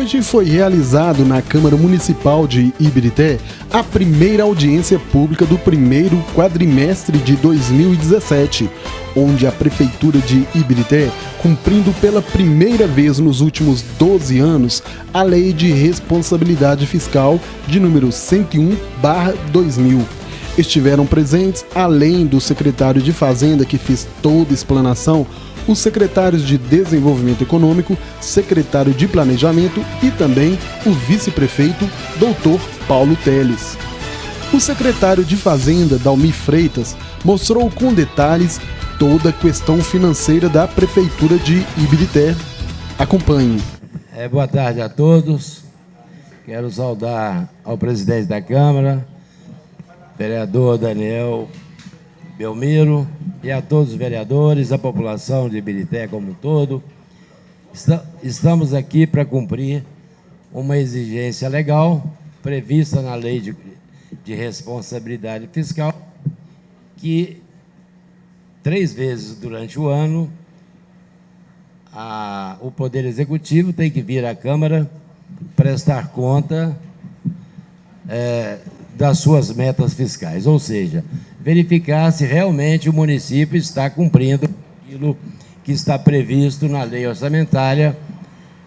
Hoje foi realizado na Câmara Municipal de Ibirité a primeira audiência pública do primeiro quadrimestre de 2017, onde a Prefeitura de Ibirité, cumprindo pela primeira vez nos últimos 12 anos a Lei de Responsabilidade Fiscal de número 101/2000. Estiveram presentes, além do secretário de Fazenda, que fez toda a explanação, os secretários de Desenvolvimento Econômico, secretário de Planejamento e também o vice-prefeito, Dr. Paulo Teles. O secretário de Fazenda, Dalmi Freitas, mostrou com detalhes toda a questão financeira da Prefeitura de Ibirité. Acompanhe. Boa tarde a todos. Quero saudar ao presidente da Câmara, vereador Daniel Belmiro, e a todos os vereadores, a população de Ibirité como um todo. Estamos aqui para cumprir uma exigência legal prevista na Lei de Responsabilidade Fiscal, que 3 vezes durante o ano o Poder Executivo tem que vir à Câmara prestar conta das suas metas fiscais, ou seja, verificar se realmente o município está cumprindo aquilo que está previsto na lei orçamentária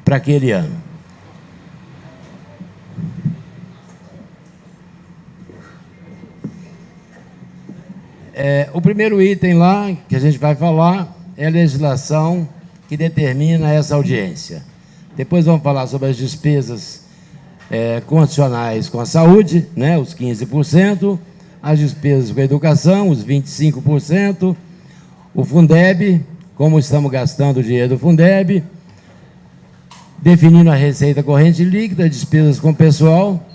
para aquele ano. O primeiro item lá que a gente vai falar é a legislação que determina essa audiência. Depois vamos falar sobre as despesas condicionais com a saúde, né, os 15%, as despesas com a educação, os 25%, o Fundeb, como estamos gastando o dinheiro do Fundeb, definindo a receita corrente líquida, despesas com pessoal,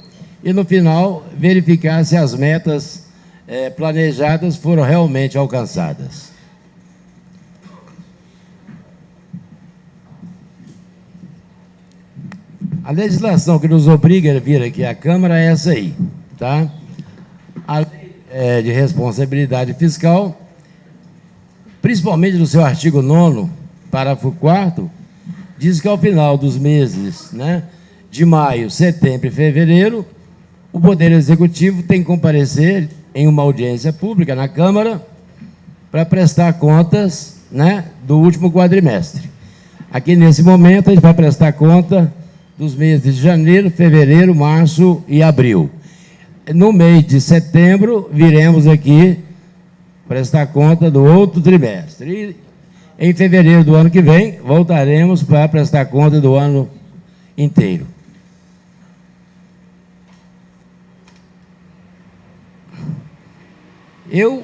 e no final verificar se as metas planejadas foram realmente alcançadas. A legislação que nos obriga a vir aqui à Câmara é essa aí, tá? A Lei de Responsabilidade Fiscal, principalmente no seu artigo 9º, parágrafo 4º, diz que ao final dos meses, né, de maio, setembro e fevereiro, o Poder Executivo tem que comparecer em uma audiência pública na Câmara para prestar contas, né, do último quadrimestre. Aqui, nesse momento, a gente vai prestar conta dos meses de janeiro, fevereiro, março e abril. No mês de setembro, viremos aqui prestar conta do outro trimestre. E em fevereiro do ano que vem, voltaremos para prestar conta do ano inteiro. Eu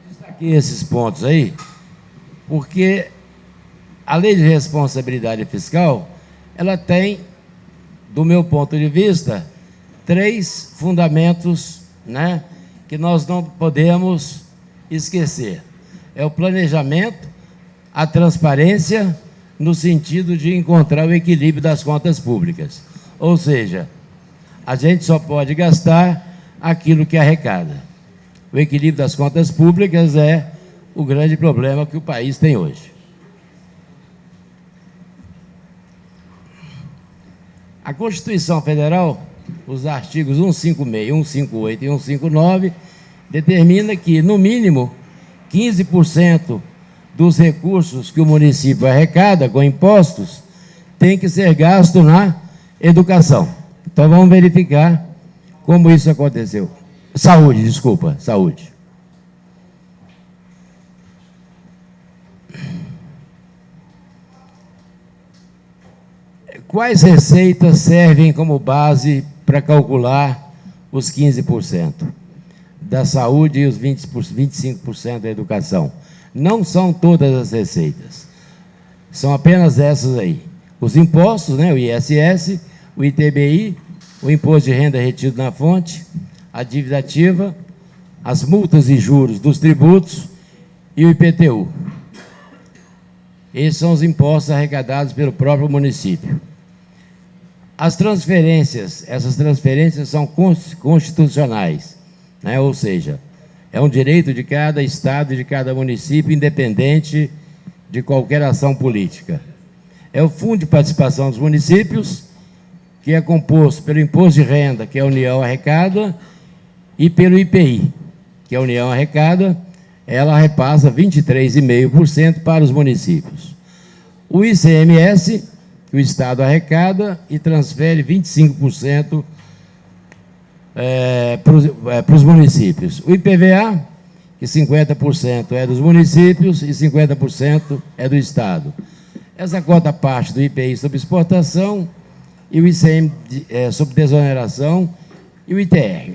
destaquei esses pontos aí, porque a Lei de Responsabilidade Fiscal, ela tem, do meu ponto de vista, 3 fundamentos, né, que nós não podemos esquecer. É o planejamento, a transparência, no sentido de encontrar o equilíbrio das contas públicas. Ou seja, a gente só pode gastar aquilo que arrecada. O equilíbrio das contas públicas é o grande problema que o país tem hoje. A Constituição Federal, os artigos 156, 158 e 159, determina que, no mínimo, 15% dos recursos que o município arrecada com impostos tem que ser gasto na educação. Então, vamos verificar como isso aconteceu. Saúde, desculpa, saúde. Quais receitas servem como base para calcular os 15% da saúde e os 25% da educação? Não são todas as receitas, são apenas essas aí. Os impostos, né, o ISS, o ITBI, o imposto de renda retido na fonte, a dívida ativa, as multas e juros dos tributos e o IPTU. Esses são os impostos arrecadados pelo próprio município. As transferências, essas transferências são constitucionais, né? Ou seja, é um direito de cada estado e de cada município, independente de qualquer ação política. É o Fundo de Participação dos Municípios que é composto pelo imposto de renda, que a União arrecada, e pelo IPI, que a União arrecada, ela repassa 23,5% para os municípios. O ICMS, que o Estado arrecada e transfere 25% para os municípios. O IPVA, que 50% é dos municípios e 50% é do Estado. Essa cota parte do IPI sobre exportação e o ICM sobre desoneração e o ITR.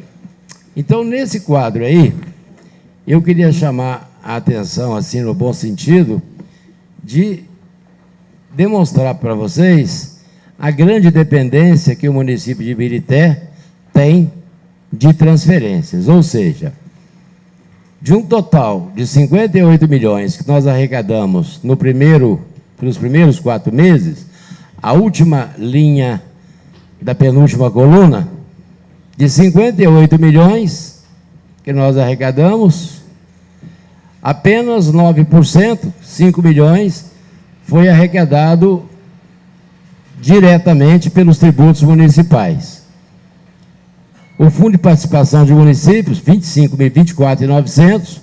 Então, nesse quadro aí, eu queria chamar a atenção, assim, no bom sentido, de demonstrar para vocês a grande dependência que o município de Ibirité tem de transferências, ou seja, de um total de 58 milhões que nós arrecadamos nos primeiros 4 meses, a última linha da penúltima coluna, de 58 milhões que nós arrecadamos, apenas 9%, 5 milhões, foi arrecadado diretamente pelos tributos municipais. O Fundo de Participação de Municípios, 24.900,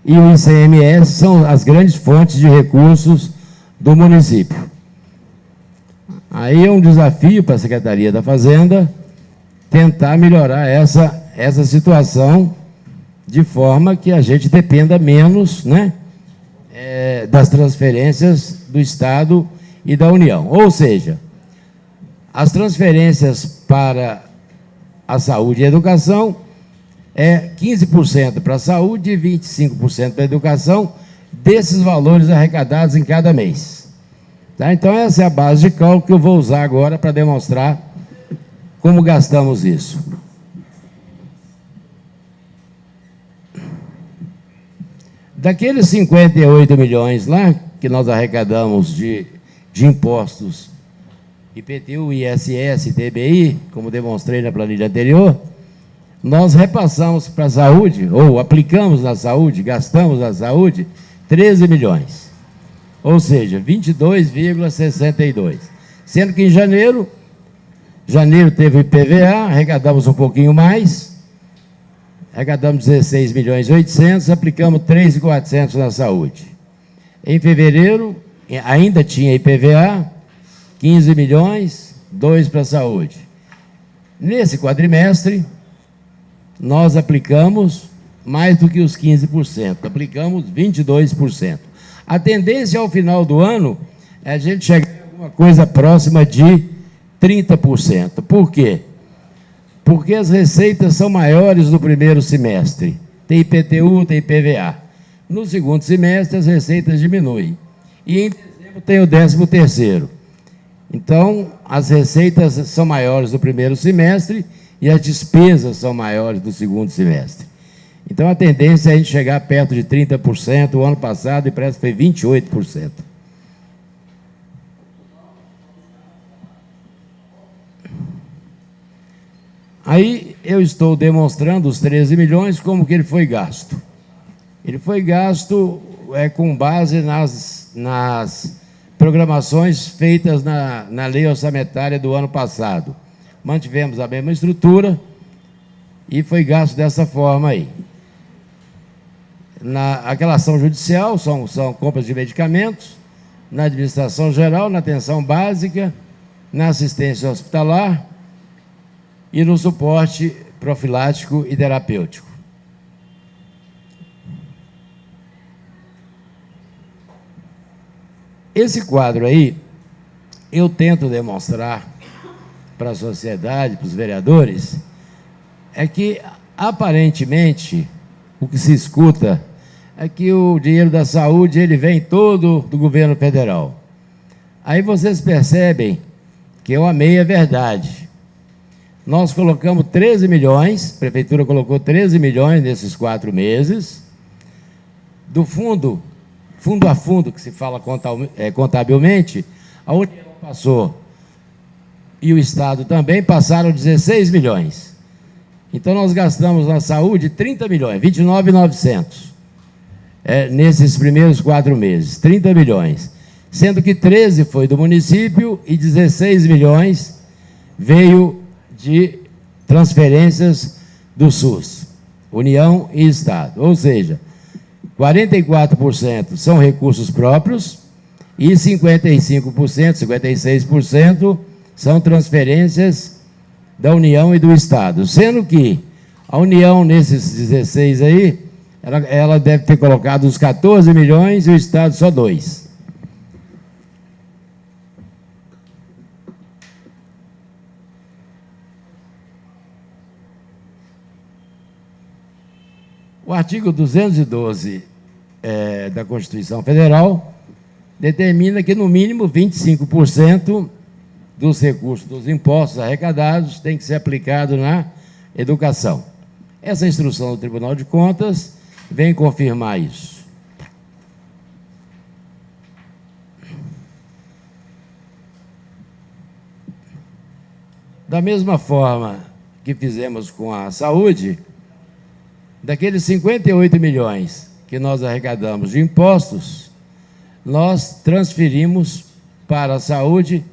e o ICMS são as grandes fontes de recursos do município. Aí é um desafio para a Secretaria da Fazenda tentar melhorar essa situação de forma que a gente dependa menos, né, das transferências do Estado e da União. Ou seja, as transferências para a saúde e a educação é 15% para a saúde e 25% para a educação, desses valores arrecadados em cada mês. Tá? Então, essa é a base de cálculo que eu vou usar agora para demonstrar como gastamos isso. Daqueles 58 milhões lá, que nós arrecadamos de impostos IPTU, ISS, TBI, como demonstrei na planilha anterior, nós repassamos para a saúde, ou aplicamos na saúde, gastamos na saúde, 13 milhões. Ou seja, 22,62. Sendo que em janeiro teve IPVA, arrecadamos um pouquinho mais, arrecadamos 16 milhões e 800, aplicamos 3.400 na saúde. Em fevereiro, ainda tinha IPVA, 15 milhões, 2 para a saúde. Nesse quadrimestre, nós aplicamos mais do que os 15%, aplicamos 22%. A tendência ao final do ano é a gente chegar a alguma coisa próxima de 30%. Por quê? Porque as receitas são maiores no primeiro semestre. Tem IPTU, tem IPVA. No segundo semestre, as receitas diminuem. E em dezembro tem o 13º. Então, as receitas são maiores no primeiro semestre e as despesas são maiores no segundo semestre. Então, a tendência é a gente chegar perto de 30%. O ano passado, e parece que foi 28%. Aí, eu estou demonstrando os 13 milhões, como que ele foi gasto. Ele foi gasto com base nas programações feitas na lei orçamentária do ano passado. Mantivemos a mesma estrutura e foi gasto dessa forma aí. Aquela ação judicial são compras de medicamentos, na administração geral, na atenção básica, na assistência hospitalar e no suporte profilático e terapêutico. Esse quadro aí, eu tento demonstrar para a sociedade, para os vereadores, é que, aparentemente, o que se escuta é que o dinheiro da saúde ele vem todo do governo federal. Aí vocês percebem que é uma meia-verdade. Nós colocamos 13 milhões, a Prefeitura colocou 13 milhões nesses 4 meses, do fundo a fundo, que se fala contabilmente, a União passou, e o Estado também, passaram 16 milhões. Então, nós gastamos na saúde 30 milhões, 29.900, nesses primeiros 4 meses, 30 milhões, sendo que 13 foi do município e 16 milhões veio de transferências do SUS, União e Estado. Ou seja, 44% são recursos próprios e 55%, 56% são transferências da União e do Estado. Sendo que a União, nesses 16 aí, ela deve ter colocado os 14 milhões e o Estado só 2. O artigo 212 da Constituição Federal determina que, no mínimo, 25% dos recursos dos impostos arrecadados tem que ser aplicado na educação. Essa instrução do Tribunal de Contas vem confirmar isso. Da mesma forma que fizemos com a saúde, daqueles 58 milhões que nós arrecadamos de impostos, nós transferimos para a saúde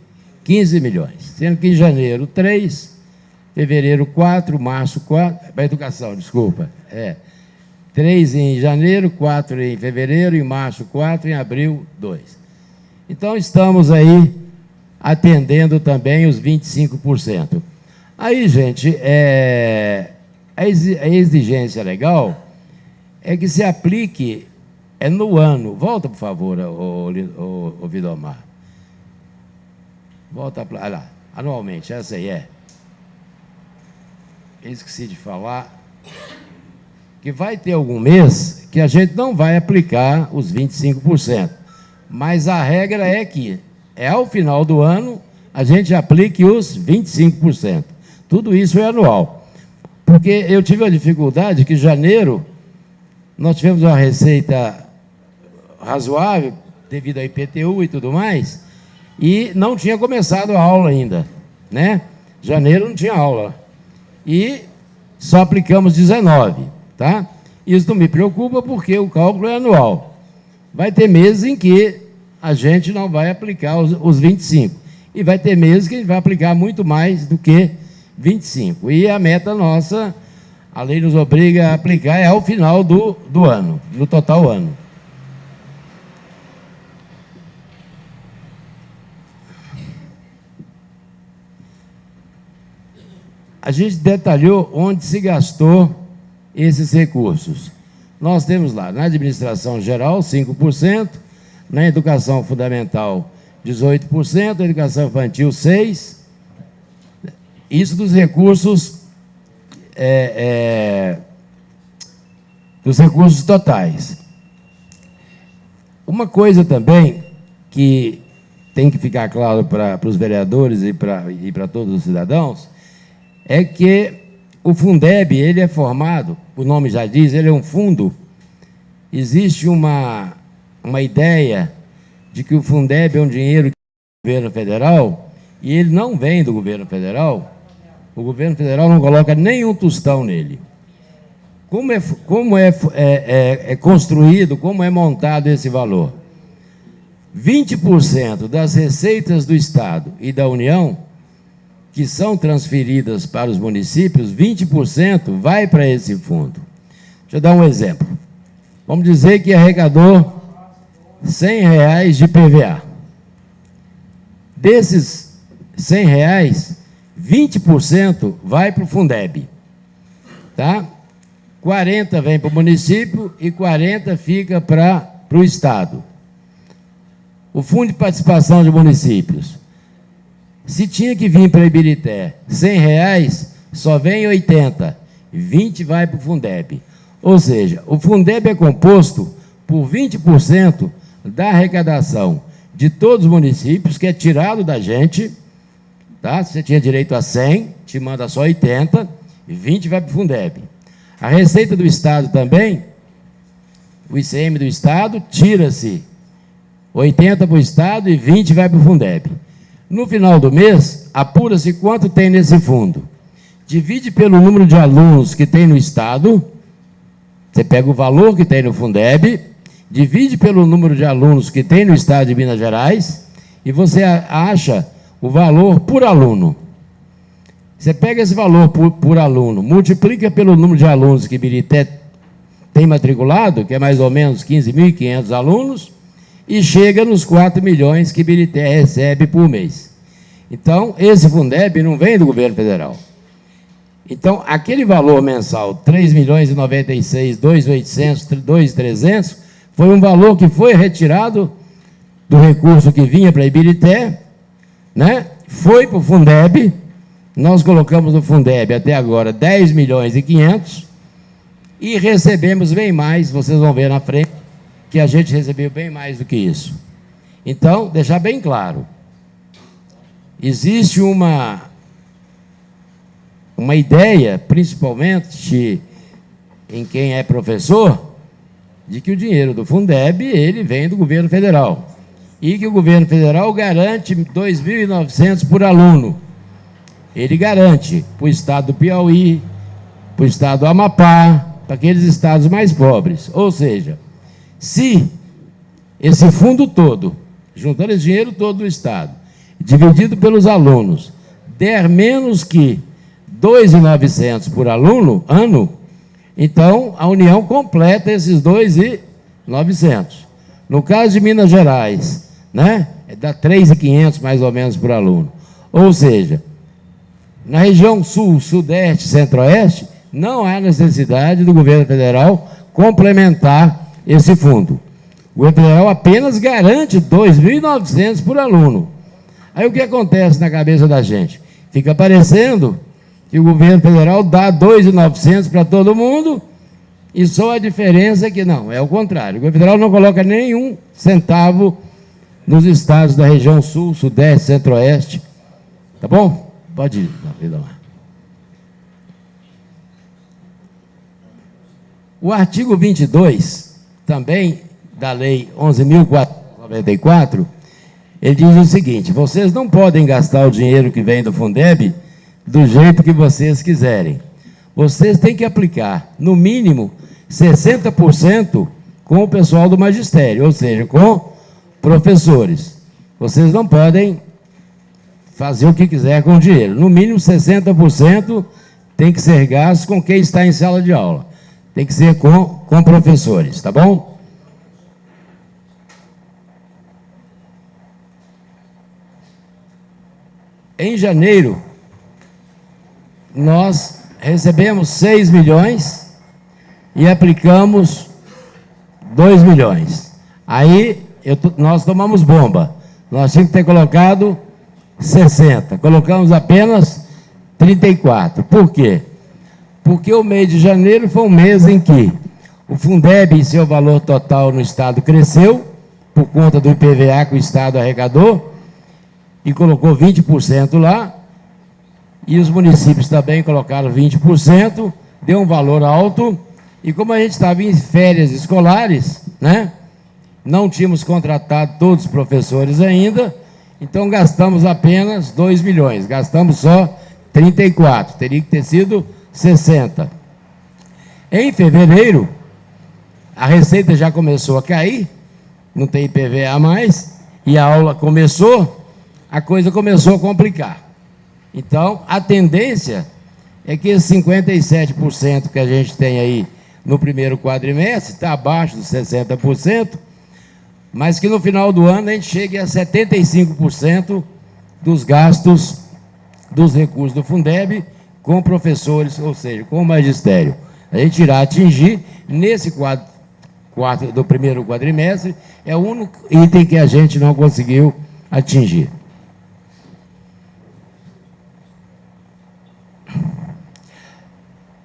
15 milhões, sendo que em janeiro 3, fevereiro 4, março 4, para a educação, desculpa, 3 em janeiro, 4 em fevereiro, em março 4, em abril 2. Então estamos aí atendendo também os 25%. Aí, gente, a exigência legal é que se aplique no ano. Volta, por favor, o Vidomar. Volta para lá. Anualmente, essa aí é. Eu esqueci de falar que vai ter algum mês que a gente não vai aplicar os 25%. Mas a regra é que ao final do ano a gente aplique os 25%. Tudo isso é anual. Porque eu tive a dificuldade que em janeiro nós tivemos uma receita razoável, devido ao IPTU e tudo mais, e não tinha começado a aula ainda, né? Janeiro não tinha aula. E só aplicamos 19, tá? Isso não me preocupa porque o cálculo é anual. Vai ter meses em que a gente não vai aplicar os 25. E vai ter meses que a gente vai aplicar muito mais do que 25. E a meta nossa, a lei nos obriga a aplicar, ao final do ano, no total ano. A gente detalhou onde se gastou esses recursos. Nós temos lá, na administração geral, 5%, na educação fundamental, 18%, na educação infantil, 6%. Isso dos recursos, dos recursos totais. Uma coisa também que tem que ficar claro para os vereadores e para todos os cidadãos, é que o Fundeb, ele é formado, o nome já diz, ele é um fundo. Existe uma ideia de que o Fundeb é um dinheiro do governo federal, e ele não vem do governo federal. O governo federal não coloca nenhum tostão nele. Como é construído, como é montado esse valor? 20% das receitas do Estado e da União, que são transferidas para os municípios, 20% vai para esse fundo. Deixa eu dar um exemplo. Vamos dizer que arrecadou R$100 de PVA. Desses R$100, 20% vai para o Fundeb. Tá? 40% vem para o município e 40% fica para o Estado. O Fundo de Participação de Municípios. Se tinha que vir para Ibirité R$100, só vem 80, 20 vai para o Fundeb. Ou seja, o Fundeb é composto por 20% da arrecadação de todos os municípios, que é tirado da gente, tá? Se você tinha direito a 100, te manda só 80, e 20 vai para o Fundeb. A receita do Estado também, o ICM do Estado, tira-se 80 para o Estado e 20 vai para o Fundeb. No final do mês, apura-se quanto tem nesse fundo. Divide pelo número de alunos que tem no Estado, você pega o valor que tem no Fundeb, divide pelo número de alunos que tem no Estado de Minas Gerais, e você acha o valor por aluno. Você pega esse valor por aluno, multiplica pelo número de alunos que Ibirité tem matriculado, que é mais ou menos 15.500 alunos, e chega nos 4 milhões que Ibirité recebe por mês. Então, esse Fundeb não vem do governo federal. Então, aquele valor mensal, 3.096.000, 2.800, 2.300, foi um valor que foi retirado do recurso que vinha para Ibirité, né? Foi para o Fundeb. Nós colocamos no Fundeb até agora 10.500.000 e recebemos bem mais, vocês vão ver na frente, que a gente recebeu bem mais do que isso. Então, deixar bem claro, existe uma ideia, principalmente em quem é professor, de que o dinheiro do Fundeb, ele vem do governo federal. E que o governo federal garante 2.900 por aluno. Ele garante para o estado do Piauí, para o estado do Amapá, para aqueles estados mais pobres. Ou seja, se esse fundo todo, juntando esse dinheiro todo do estado, dividido pelos alunos, der menos que 2.900 por aluno, ano, então a União completa esses 2.900. No caso de Minas Gerais, né, dá 3.500 mais ou menos por aluno. Ou seja, na região sul, sudeste, centro-oeste, não há necessidade do governo federal complementar esse fundo. O governo federal apenas garante 2.900 por aluno. Aí o que acontece na cabeça da gente? Fica parecendo que o governo federal dá 2.900 para todo mundo e só a diferença é que não, é o contrário. O governo federal não coloca nenhum centavo nos estados da região sul, sudeste, centro-oeste. Tá bom? Pode ir, vida lá. O artigo 22, também da Lei 11.494, ele diz o seguinte: vocês não podem gastar o dinheiro que vem do Fundeb do jeito que vocês quiserem. Vocês têm que aplicar, no mínimo, 60% com o pessoal do magistério, ou seja, com professores. Vocês não podem fazer o que quiser com o dinheiro. No mínimo, 60% tem que ser gasto com quem está em sala de aula. Tem que ser com professores, tá bom? Em janeiro, nós recebemos 6 milhões e aplicamos 2 milhões. Aí, nós tomamos bomba. Nós tínhamos que ter colocado 60. Colocamos apenas 34. Por quê? Porque o mês de janeiro foi um mês em que o Fundeb, seu valor total no estado, cresceu, por conta do IPVA que o estado arrecadou, e colocou 20% lá, e os municípios também colocaram 20%, deu um valor alto, e como a gente estava em férias escolares, né, não tínhamos contratado todos os professores ainda, então gastamos apenas 2 milhões, gastamos só 34, teria que ter sido 60. Em fevereiro, a receita já começou a cair, não tem IPVA mais, e a aula começou, a coisa começou a complicar. Então, a tendência é que esse 57% que a gente tem aí no primeiro quadrimestre, está abaixo dos 60%, mas que no final do ano a gente chegue a 75% dos gastos dos recursos do Fundeb com professores, ou seja, com o magistério. A gente irá atingir, nesse do primeiro quadrimestre, é o único item que a gente não conseguiu atingir.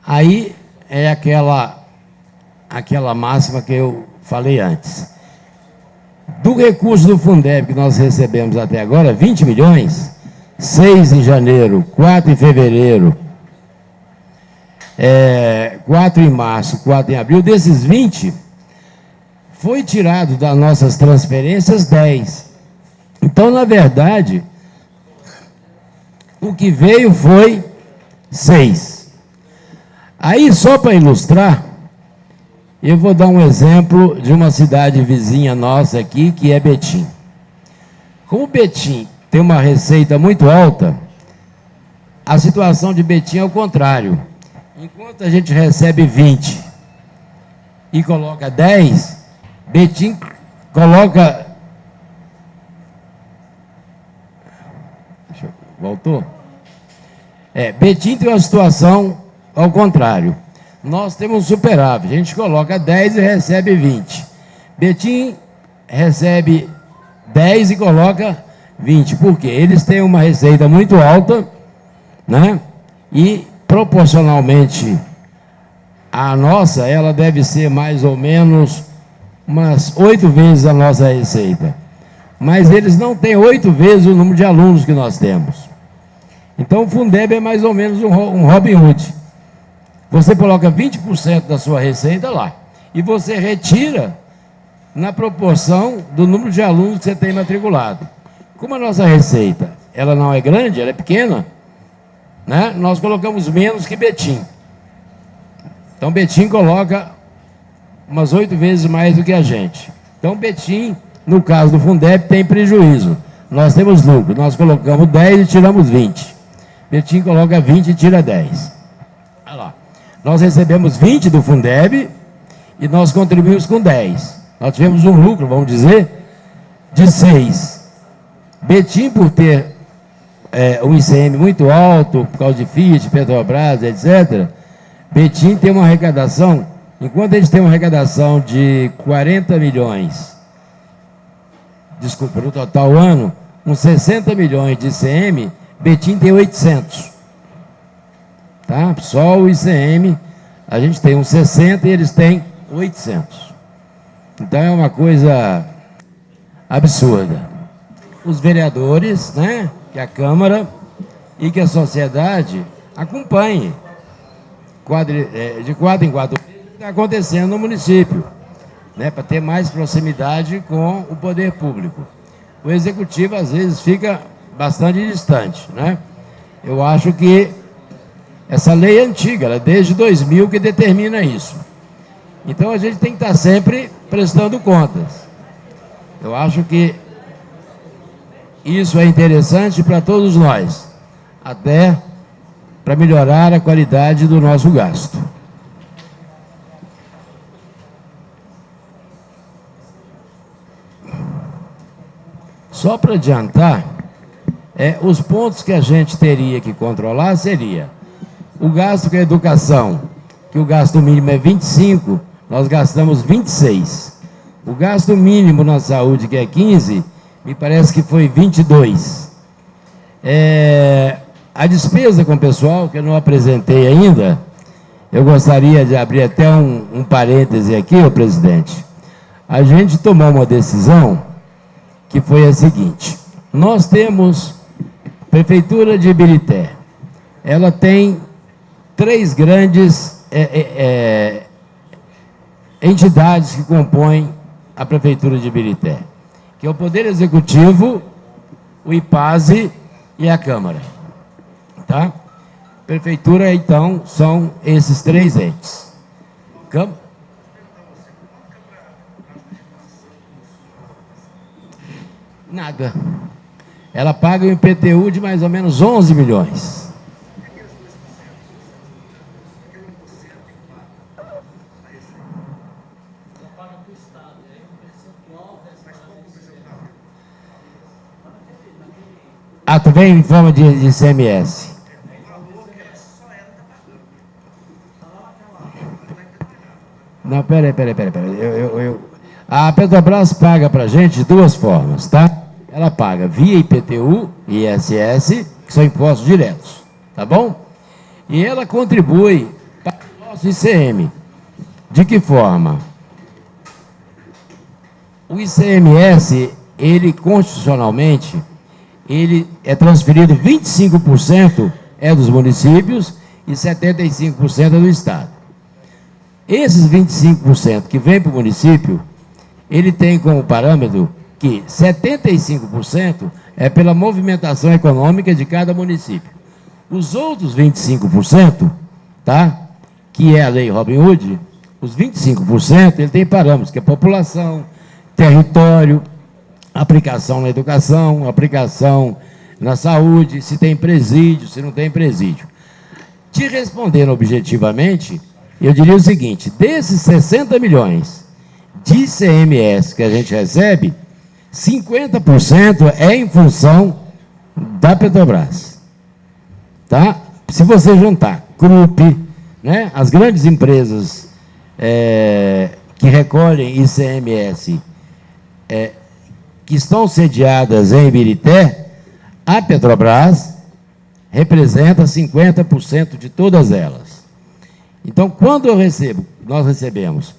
Aí é aquela máxima que eu falei antes. Do recurso do Fundeb que nós recebemos até agora, 20 milhões, 6 em janeiro, 4 em fevereiro, 4 em março, 4 em abril, desses 20, foi tirado das nossas transferências 10. Então, na verdade, o que veio foi 6. Aí, só para ilustrar, eu vou dar um exemplo de uma cidade vizinha nossa aqui, que é Betim. Como Betim tem uma receita muito alta, A situação de Betim é o contrário. Enquanto a gente recebe 20 e coloca 10, Betim coloca... Voltou? Betim tem uma situação ao contrário. Nós temos um superávit, a gente coloca 10 e recebe 20. Betim recebe 10 e coloca 20. Por quê? Eles têm uma receita muito alta, né? E proporcionalmente a nossa, ela deve ser mais ou menos umas 8 vezes a nossa receita. Mas eles não têm 8 vezes o número de alunos que nós temos. Então o Fundeb é mais ou menos um Robin Hood. Você coloca 20% da sua receita lá e você retira na proporção do número de alunos que você tem matriculado. Como a nossa receita ela não é grande, ela é pequena, né? Nós colocamos menos que Betim. Então Betim coloca umas 8 vezes mais do que a gente. Então Betim, no caso do Fundeb, tem prejuízo. Nós temos lucro, nós colocamos 10 e tiramos 20. Betim coloca 20 e tira 10. Olha lá. Nós recebemos 20 do Fundeb e nós contribuímos com 10. Nós tivemos um lucro, vamos dizer, de 6. Betim, por ter um ICM muito alto, por causa de Fiat, Petrobras, etc., Betim tem uma arrecadação, enquanto eles têm uma arrecadação de 40 milhões, desculpa, no total ano, uns 60 milhões de ICM, Betim tem 800. Tá? Só o ICM, a gente tem uns 60 e eles têm 800. Então é uma coisa absurda. Os vereadores, né, que a Câmara e que a sociedade acompanhem. De 4 em 4 meses está acontecendo no município, né, para ter mais proximidade com o poder público. O executivo, às vezes, fica bastante distante, né? Eu acho que essa lei é antiga, ela é desde 2000 que determina isso. Então a gente tem que estar sempre prestando contas. Eu acho que isso é interessante para todos nós, até para melhorar a qualidade do nosso gasto. Só para adiantar, os pontos que a gente teria que controlar seria o gasto com a educação, que o gasto mínimo é 25, nós gastamos 26. O gasto mínimo na saúde, que é 15, me parece que foi 22. A despesa com o pessoal, que eu não apresentei ainda, eu gostaria de abrir até um parêntese aqui, ô presidente. A gente tomou uma decisão que foi a seguinte: nós temos Prefeitura de Ibirité, ela tem 3 grandes entidades que compõem a Prefeitura de Ibirité, que é o Poder Executivo, o IPASE e a Câmara. Tá? Prefeitura, então, são esses 3 entes. Nada. Ela paga um IPTU de mais ou menos 11 milhões. Ah, tu vem em forma de ICMS. Não, peraí. A Petrobras paga para a gente de 2 formas, tá? Ela paga via IPTU e ISS, que são impostos diretos, tá bom? E ela contribui para o nosso ICM. De que forma? O ICMS, ele constitucionalmente, ele é transferido 25% dos municípios e 75% do Estado. Esses 25% que vem para o município, ele tem como parâmetro que 75% é pela movimentação econômica de cada município. Os outros 25%, tá? Que é a lei Robin Hood, os 25% ele tem parâmetros, que é população, território, aplicação na educação, aplicação na saúde, se tem presídio, se não tem presídio. Te respondendo objetivamente, eu diria o seguinte: desses 60 milhões de ICMS que a gente recebe, 50% é em função da Petrobras. Tá? Se você juntar Krupp, né, as grandes empresas que recolhem ICMS, que estão sediadas em Ibirité, a Petrobras representa 50% de todas elas. Então, quando nós recebemos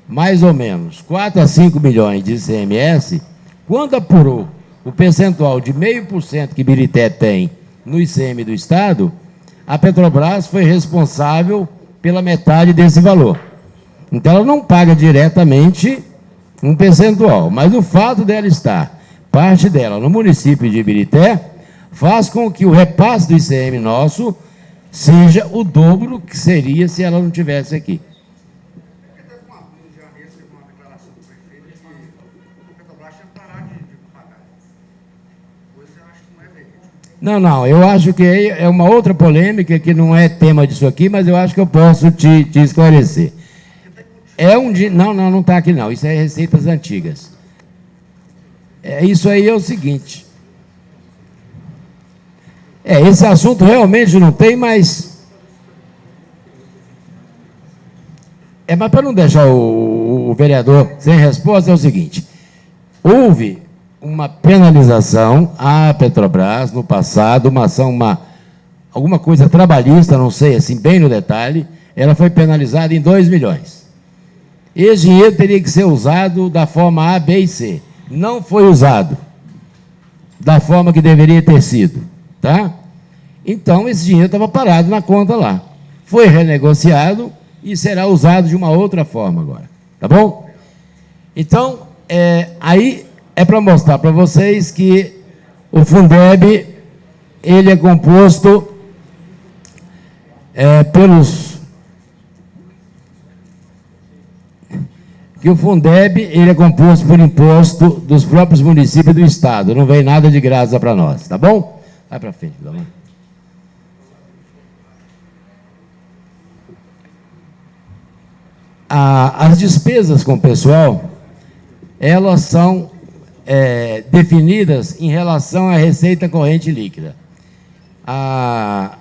mais ou menos 4 a 5 milhões de ICMS, quando apurou o percentual de 0,5% que Ibirité tem no ICM do Estado, a Petrobras foi responsável pela metade desse valor. Então, ela não paga diretamente um percentual, mas o fato dela estar, parte dela, no município de Ibirité, faz com que o repasse do ICM nosso seja o dobro que seria se ela não estivesse aqui. Não, eu acho que é uma outra polêmica que não é tema disso aqui, mas eu acho que eu posso te esclarecer. Não está aqui não, isso é receitas antigas. Isso aí é o seguinte. Esse assunto realmente não tem, mas para não deixar o vereador sem resposta, é o seguinte: houve uma penalização à Petrobras no passado, uma ação, alguma coisa trabalhista, não sei, assim, bem no detalhe, ela foi penalizada em 2 milhões. Esse dinheiro teria que ser usado da forma A, B e C. Não foi usado da forma que deveria ter sido, tá? Então, esse dinheiro estava parado na conta lá. Foi renegociado e será usado de uma outra forma agora, tá bom? Então, aí é para mostrar para vocês que o Fundeb, ele é composto que o Fundeb, ele é composto por imposto dos próprios municípios do Estado. Não vem nada de graça para nós, tá bom? Vai para frente, Dona. As despesas com o pessoal, elas são definidas em relação à receita corrente líquida. A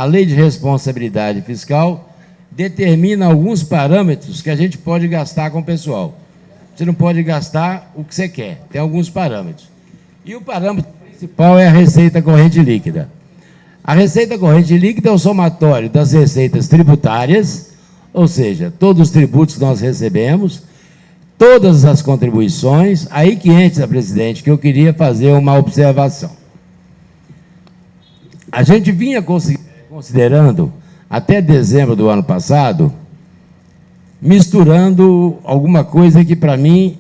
lei de responsabilidade fiscal determina alguns parâmetros que a gente pode gastar com o pessoal. Você não pode gastar o que você quer, tem alguns parâmetros. E o parâmetro principal é a receita corrente líquida. A receita corrente líquida é o somatório das receitas tributárias, ou seja, todos os tributos que nós recebemos, todas as contribuições. Aí que entra, presidente, que eu queria fazer uma observação. A gente vinha considerando, até dezembro do ano passado, misturando alguma coisa que, para mim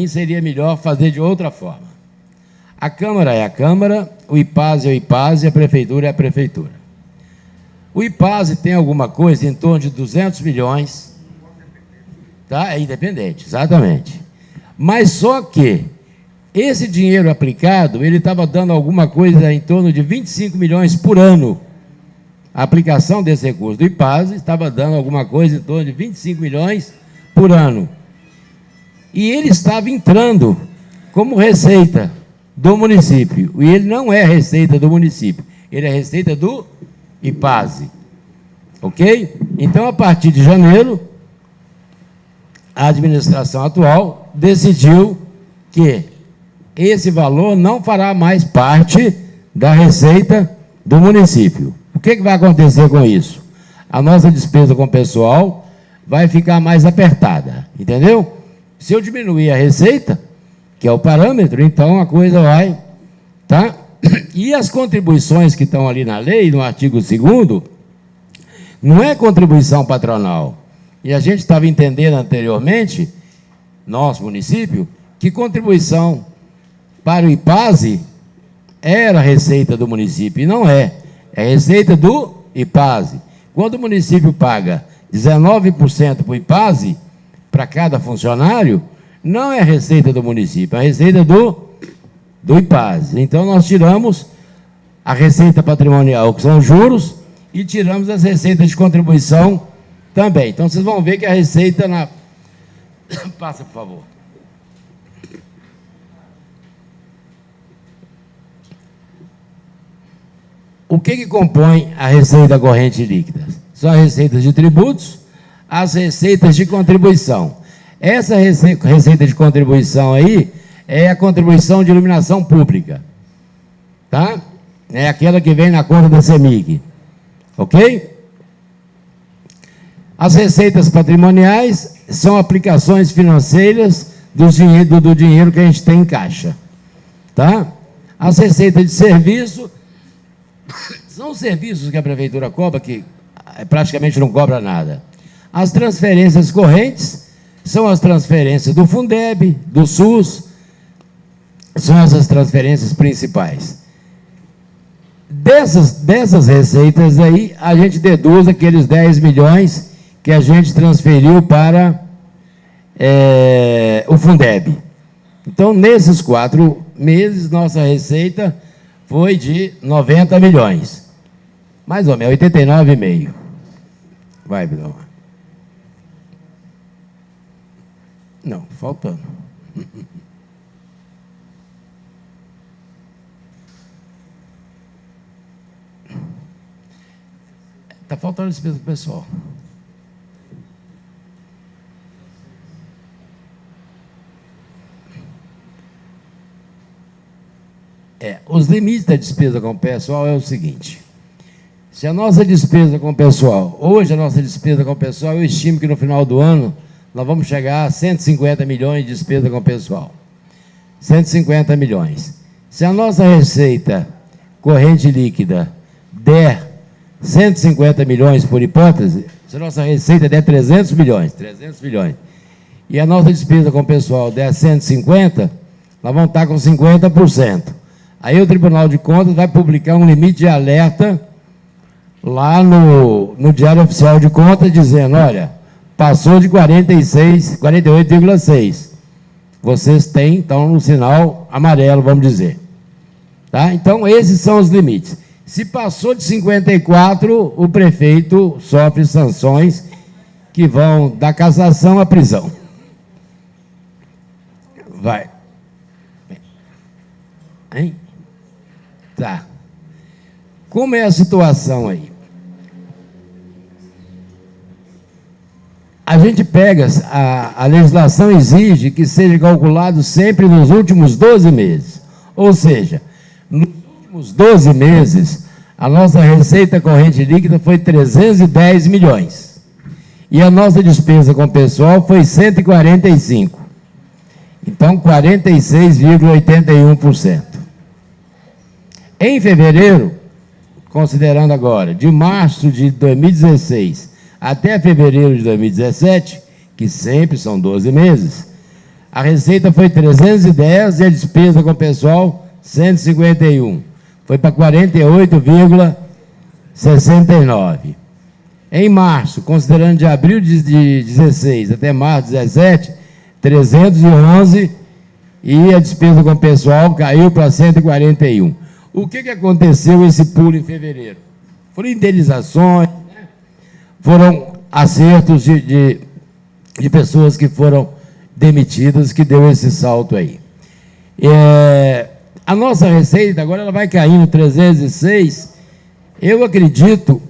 seria melhor fazer de outra forma. A Câmara é a Câmara, o IPASE é o IPASE, a Prefeitura é a Prefeitura. O IPASE tem alguma coisa em torno de 200 milhões, tá? É independente, exatamente. Mas só que esse dinheiro aplicado, ele estava dando alguma coisa em torno de 25 milhões por ano. A aplicação desse recurso do IPASE estava dando alguma coisa em torno de 25 milhões por ano. E ele estava entrando como receita do município. E ele não é receita do município, ele é receita do IPASE. Ok? Então, a partir de janeiro, a administração atual decidiu que esse valor não fará mais parte da receita do município. O que vai acontecer com isso? A nossa despesa com o pessoal vai ficar mais apertada, entendeu? Se eu diminuir a receita, que é o parâmetro, então a coisa vai, tá? E as contribuições que estão ali na lei, no artigo 2º, não é contribuição patronal. E a gente estava entendendo anteriormente, nosso município, que contribuição para o IPASE era receita do município, e não é. É receita do IPASE. Quando o município paga 19% para o IPASE, para cada funcionário, não é receita do município, é receita do do IPASE. Então, nós tiramos a receita patrimonial, que são juros, e tiramos as receitas de contribuição também. Então, vocês vão ver que a receita na... Passa, por favor. O que compõe a receita corrente líquida? São as receitas de tributos, as receitas de contribuição. Essa receita de contribuição aí é a contribuição de iluminação pública, tá? É aquela que vem na conta da CEMIG, ok? As receitas patrimoniais são aplicações financeiras do dinheiro que a gente tem em caixa, tá? As receitas de serviço são os serviços que a prefeitura cobra, que praticamente não cobra nada. As transferências correntes são as transferências do Fundeb, do SUS, são essas transferências principais. Dessas receitas aí, a gente deduz aqueles 10 milhões que a gente transferiu para o Fundeb. Então, nesses 4 meses, nossa receita foi de 90 milhões. Mais ou menos, 89,5. Vai, Bilão. Não, faltando. Está faltando despesa do pessoal. Os limites da despesa com o pessoal é o seguinte: se a nossa despesa com o pessoal, hoje a nossa despesa com o pessoal, eu estimo que no final do ano nós vamos chegar a 150 milhões de despesa com o pessoal. 150 milhões. Se a nossa receita corrente líquida der 150 milhões por hipótese, se a nossa receita der 300 milhões, e a nossa despesa com o pessoal der 150, nós vamos estar com 50%. Aí o Tribunal de Contas vai publicar um limite de alerta lá no Diário Oficial de Contas, dizendo, olha, passou de 48,6. Vocês estão no sinal amarelo, vamos dizer. Tá? Então, esses são os limites. Se passou de 54, o prefeito sofre sanções que vão da cassação à prisão. Vai. Hein? Tá. Como é a situação aí? A gente pega, a legislação exige que seja calculado sempre nos últimos 12 meses. Ou seja, nos últimos 12 meses, a nossa receita corrente líquida foi 310 milhões. E a nossa despesa com o pessoal foi 145. Então, 46,81%. Em fevereiro, considerando agora, de março de 2016 até fevereiro de 2017, que sempre são 12 meses, a receita foi 310 e a despesa com o pessoal 151. Foi para 48,69. Em março, considerando de abril de 16 até março de 17, 311 e a despesa com o pessoal caiu para 141. O que aconteceu esse pulo em fevereiro? Foram indenizações, né? Foram acertos de pessoas que foram demitidas, que deu esse salto aí. A nossa receita agora ela vai caindo 306. Eu acredito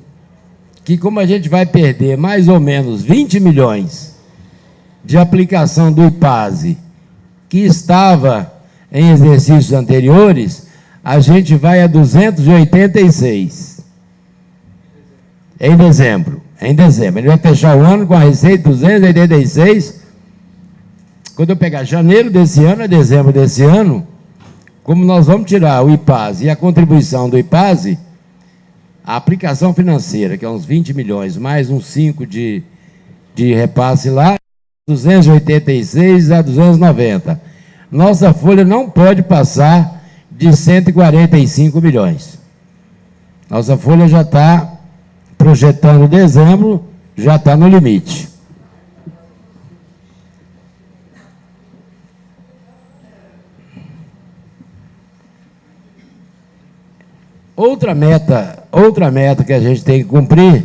que, como a gente vai perder mais ou menos 20 milhões de aplicação do IPASE, que estava em exercícios anteriores, a gente vai a 286 em dezembro. Ele vai fechar o ano com a receita 286. Quando eu pegar janeiro desse ano a dezembro desse ano, como nós vamos tirar o IPASE e a contribuição do IPASE, a aplicação financeira, que é uns 20 milhões, mais uns 5 de repasse lá, 286 a 290. Nossa folha não pode passar de 145 milhões. Nossa folha já está projetando dezembro, já está no limite. Outra meta que a gente tem que cumprir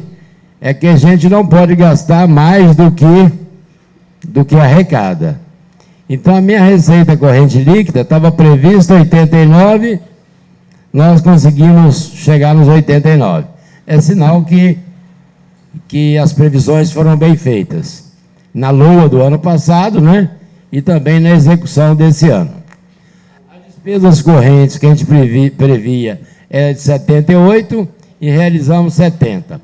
é que a gente não pode gastar mais do que arrecada. Então, a minha receita corrente líquida estava prevista 89, nós conseguimos chegar nos 89. É sinal que as previsões foram bem feitas. Na LOA do ano passado, né? E também na execução desse ano. As despesas correntes que a gente previa era de 78 e realizamos 70.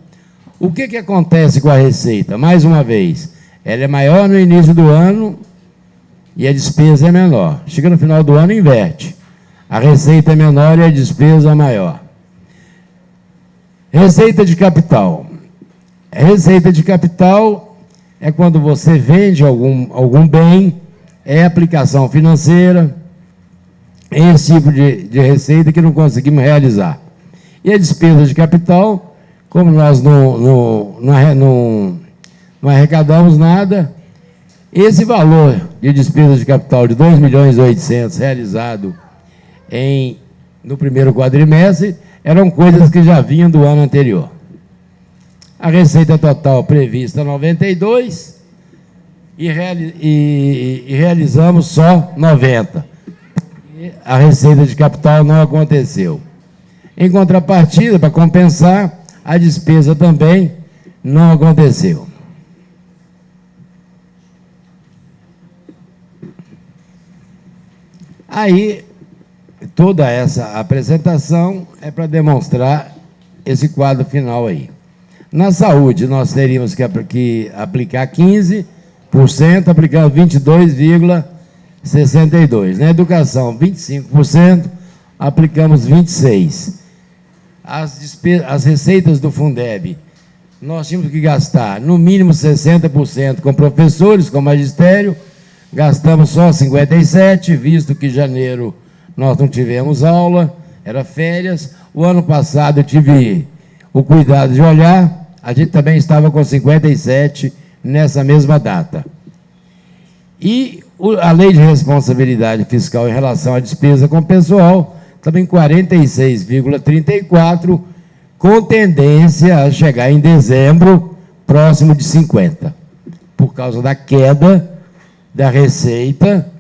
O que acontece com a receita? Mais uma vez, ela é maior no início do ano e a despesa é menor. Chega no final do ano, inverte. A receita é menor e a despesa é maior. Receita de capital. Receita de capital é quando você vende algum bem, é aplicação financeira, é esse tipo de receita que não conseguimos realizar. E a despesa de capital, como nós não arrecadamos nada, esse valor de despesa de capital de 2.800.000 realizado no primeiro quadrimestre, eram coisas que já vinham do ano anterior. A receita total prevista 92 e realizamos só 90. E a receita de capital não aconteceu. Em contrapartida, para compensar, a despesa também não aconteceu. Aí, toda essa apresentação é para demonstrar esse quadro final aí. Na saúde, nós teríamos que aplicar 15%, aplicando 22,62%. Na educação, 25%, aplicamos 26%. As receitas do Fundeb, nós tínhamos que gastar no mínimo 60% com professores, com magistério, gastamos só 57%, visto que em janeiro nós não tivemos aula, era férias. O ano passado eu tive o cuidado de olhar, a gente também estava com 57 nessa mesma data. E a lei de responsabilidade fiscal em relação à despesa com pessoal, também 46,34, com tendência a chegar em dezembro próximo de 50, por causa da queda da receita,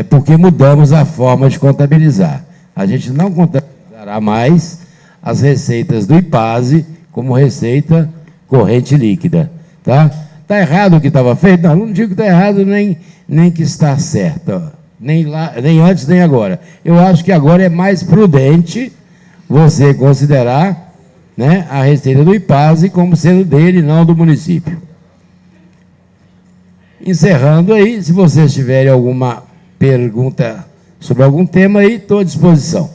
porque mudamos a forma de contabilizar. A gente não contabilizará mais as receitas do IPASE como receita corrente líquida. Tá? Está errado o que estava feito? Não digo que está errado, nem que está certo. Nem antes, nem agora. Eu acho que agora é mais prudente você considerar, né, a receita do IPASE como sendo dele, não do município. Encerrando aí, se vocês tiverem alguma pergunta sobre algum tema aí, estou à disposição.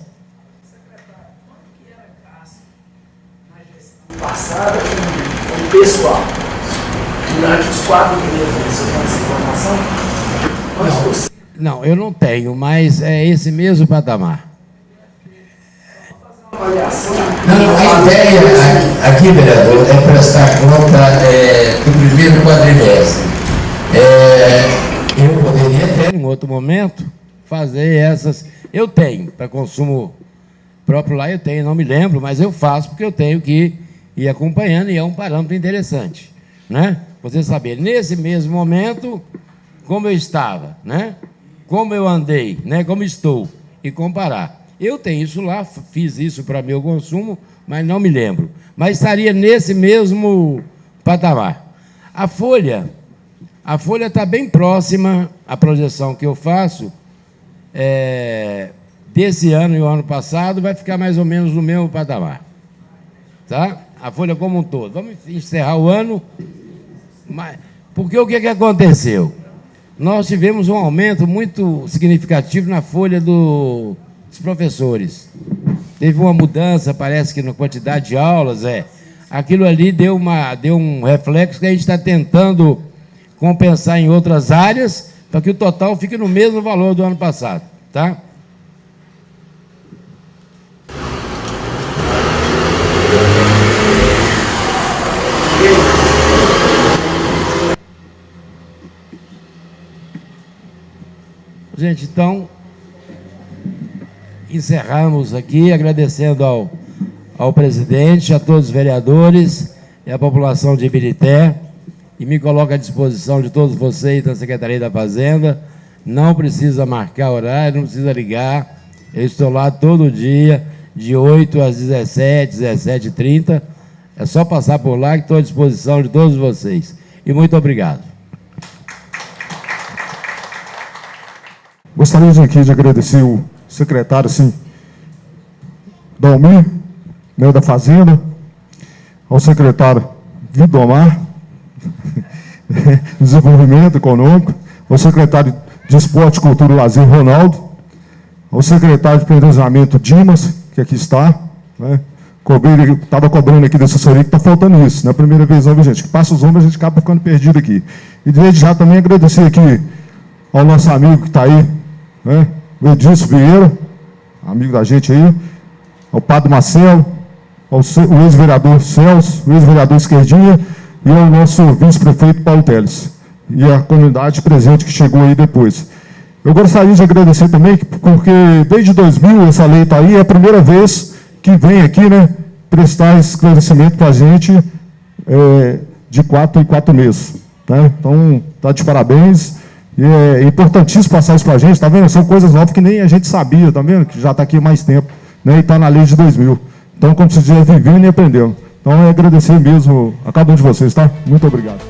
Passada com o pessoal, durante os 4 primeiros meses, você tem essa informação? Não, eu não tenho, mas é esse mesmo patamar. Uma avaliação. Não, a ideia aqui, vereador, é prestar conta do primeiro quadrimestre. Eu poderia ter, em outro momento, fazer essas. Eu tenho, para consumo próprio lá, eu tenho, não me lembro, mas eu faço porque eu tenho que ir acompanhando e é um parâmetro interessante, né? Você saber, nesse mesmo momento, como eu estava, né? Como eu andei, né? Como estou, e comparar. Eu tenho isso lá, fiz isso para meu consumo, mas não me lembro. Mas estaria nesse mesmo patamar. A folha está bem próxima, a projeção que eu faço, desse ano e o ano passado, vai ficar mais ou menos no mesmo patamar. Tá? A folha como um todo. Vamos encerrar o ano, porque o que aconteceu? Nós tivemos um aumento muito significativo na folha dos professores. Teve uma mudança, parece que na quantidade de aulas, aquilo ali deu um reflexo que a gente está tentando compensar em outras áreas, para que o total fique no mesmo valor do ano passado. Tá? Gente, então, encerramos aqui agradecendo ao presidente, a todos os vereadores e à população de Ibirité, e me coloco à disposição de todos vocês da Secretaria da Fazenda. Não precisa marcar horário, não precisa ligar. Eu estou lá todo dia, de 8 às 17, 17h30. É só passar por lá que estou à disposição de todos vocês. E muito obrigado. Gostaria aqui de agradecer o secretário, sim, Dalmir, né, da Fazenda, ao secretário Vidomar, Desenvolvimento Econômico, ao secretário de Esporte, Cultura e Lazer, Ronaldo, ao secretário de Planejamento, Dimas, que aqui está, né, estava cobrando aqui da assessoria que está faltando isso, não é a primeira vez, não, gente, que passa os ombros, a gente acaba ficando perdido aqui. E desde já também agradecer aqui ao nosso amigo que está aí, né, o Edilson Vieira, amigo da gente aí, ao Padre Marcelo, ao ex-vereador Celso, o ex-vereador Esquerdinha, e ao nosso vice-prefeito Paulo Teles, e a comunidade presente que chegou aí depois. Eu gostaria de agradecer também, porque desde 2000 essa lei está aí, é a primeira vez que vem aqui, né, prestar esclarecimento para a gente de 4 em 4 meses. Tá? Então, está de parabéns. E é importantíssimo passar isso para a gente, tá vendo? São coisas novas que nem a gente sabia, tá vendo? Que já está aqui há mais tempo, né? E está na lei de 2000. Então, como se diz, vivendo e aprendendo. Então, é agradecer mesmo a cada um de vocês, tá? Muito obrigado.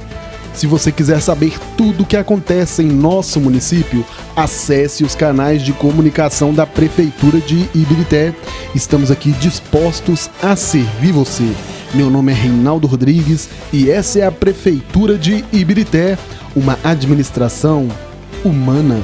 Se você quiser saber tudo o que acontece em nosso município, acesse os canais de comunicação da Prefeitura de Ibirité. Estamos aqui dispostos a servir você. Meu nome é Reinaldo Rodrigues e essa é a Prefeitura de Ibirité, uma administração humana.